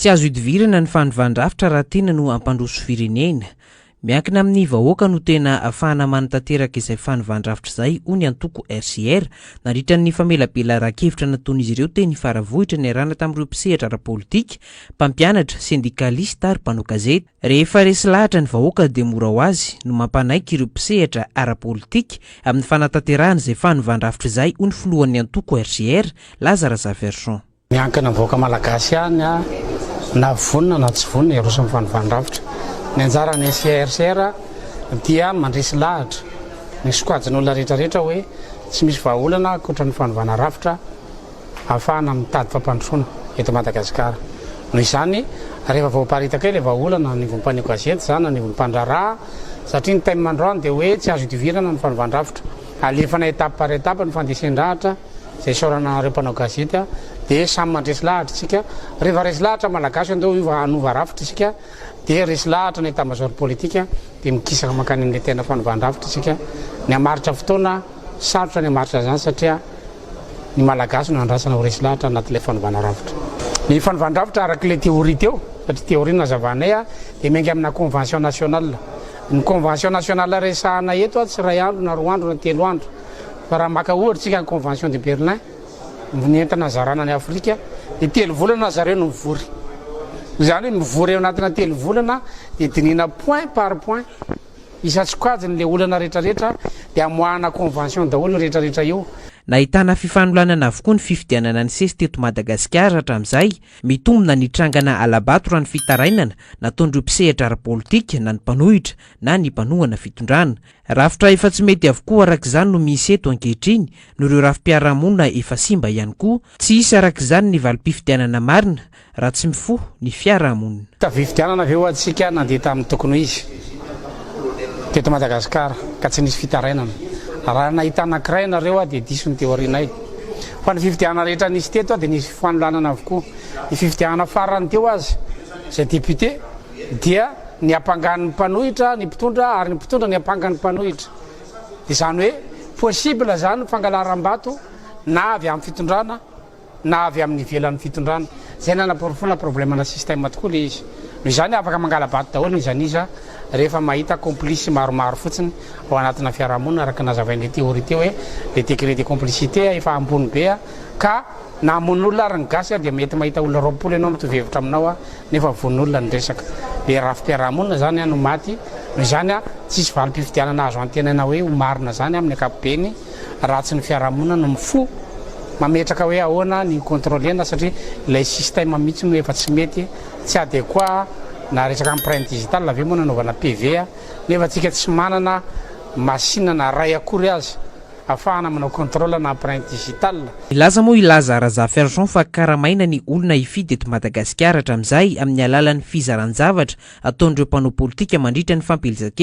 Tsy azo idivirana ny fandovandrafitra raha tena no ampandroso firenena. Miankina amin'ny vahoaka no tena ahafahana manatanteraka izay fandovandrafitra izay hoy antoko RCR nandritra ny famelabelaran-kevitra nataon'izy ireo teny Faravohitra ny arahana tamin'ireo mpisehatra ara-politika, mpampianatra, sendikalista ary mpanao gazety. Rehefa resy lahatra ny vahoaka dia mora ho azy no mampanaiky ireo mpisehatra ara-politika amin'ny fanatanterahana izay fandovandrafitra izay hoy ny filohan'ny antoko RCR Lazara Zaverson. Miankina amin'ny vahoaka malagasy ihany na vonina na tsy vonina iroso amin'ny fandovandrafitra. Ny anjarany RCR dia mandresy lahatra ny sokajin'olona rehetrarehetra hoe tsy misy vahaolana ankoatra ny fandovana rafitra ahafahana mitady fampandrosoana eto Madagasikara. Noho izany rehefa voaparitaka ilay vahaolana ny vonim-paneo gazety zany ny vonim-pandraraha satria ny taimy mandroany dia hoe tsy azo idivirana ny fandovandrafitra. Alefana étape par étape ny fandesen-drahatra izay saorana ireo mpanao gazety dia samy mandresy lahatra isika. Rehefa resy lahatra malagasy andao hanova rafitra isika dia resy lahatra ny état-major politika dia mikisaka mankany amin'ny tena fandovandrafitra isika. Ny hamaritra fotoana sarotra ny hamaritra zany satria ny malagasy no andrasana ho resy lahatra anatin'ilay fandovana rafitra. Ny fandovandrafitra arak'ilay théorie teo satria théorie nazavanay dia miainga amina convention nationale. Ny convention nationale resahana eto tsy ray andro na roa andro na telo andro fa raha maka ohatra tsika ny convention de Berlin nentina nazarana ny Afrika dia telo volana zareo no mivory. Izany hoe mivory eo anatina telo volana dia dinina point par point isatsokajiny le olana rehetrarehetra dia amoahana convention daholo rehetrarehetra eo. Nahitana fifanolanana avokoa ny fifidianana ny sesy teto Madagasikara hatramin'izay mitombina ny trangana alabato raha ny fitarainana nataon'ireo mpisehatra ara-politika na ny mpanohitra na ny mpanohana fitondrana. Rafitra efa tsy mety avokoa arak'izany no misy eto ankehitriny no ireo rafim-piarahamonina efa simba ihany koa. Tsy hisy arak'izany ny valim-pifidianana marina raha tsy mifoha ny fiarahamonina. Fifidianana aveo antsika nandeha tamin'ny tokony izy teto Madagasikara ka tsy nisy fitarainana. Raha nahita anankiray nareo dia diso ny théorinay. Fa ny fifidianana rehetra nisy teto dia nisy fanolanana avokoa. Ny fifidianana farany teo azy izay député dia ny ampangan'ny mpanohitra ny mpitondra ary ny mpitondra ny ampangan'ny mpanohitra. Dia izany hoe possible zany ny fangalaram-bato na avy amin'ny fitondrana na avy amin'ny ivelan'ny fitondrana. Zay nanaporofona problemana système tokoa le izy. Noho izany afaka mangala-bato daholo izaniza rehefa mahita complice maromaro fotsiny ao anatina fiarahamonina araka nazavain'ilay théorie teo hoe le degré de complicité efa ambony be ka na hamon'olona ary ny gasy dia mety mahita olona 20 ianao mitovy hevitra aminao nefa von'olona ny resaka. Dia rafi-piarahamonina zany no maty. Noho izany tsisy valim-pifidianana azo antenana hoe ho marina zany amin'ny ankapobeny raha tsy ny fiarahamonina no mifo mametraka hoe ahoana ny contrôlena satria ilay système mihitsy no efa tsy mety tsy adéquat na resaka empreinte digitale avy moa nanaovana PV nefa tsika tsy manana machine na ray akory azy afahana manao contrôle na empreinte digitale. Ilaza moa Lazara Zaverson fa karamaina ny olona hifidy eto Madagasikara hatramin'izay amin'ny alalan'ny fizaran-javatra ataon'ireo mpanao politika mandritra ny fampelizake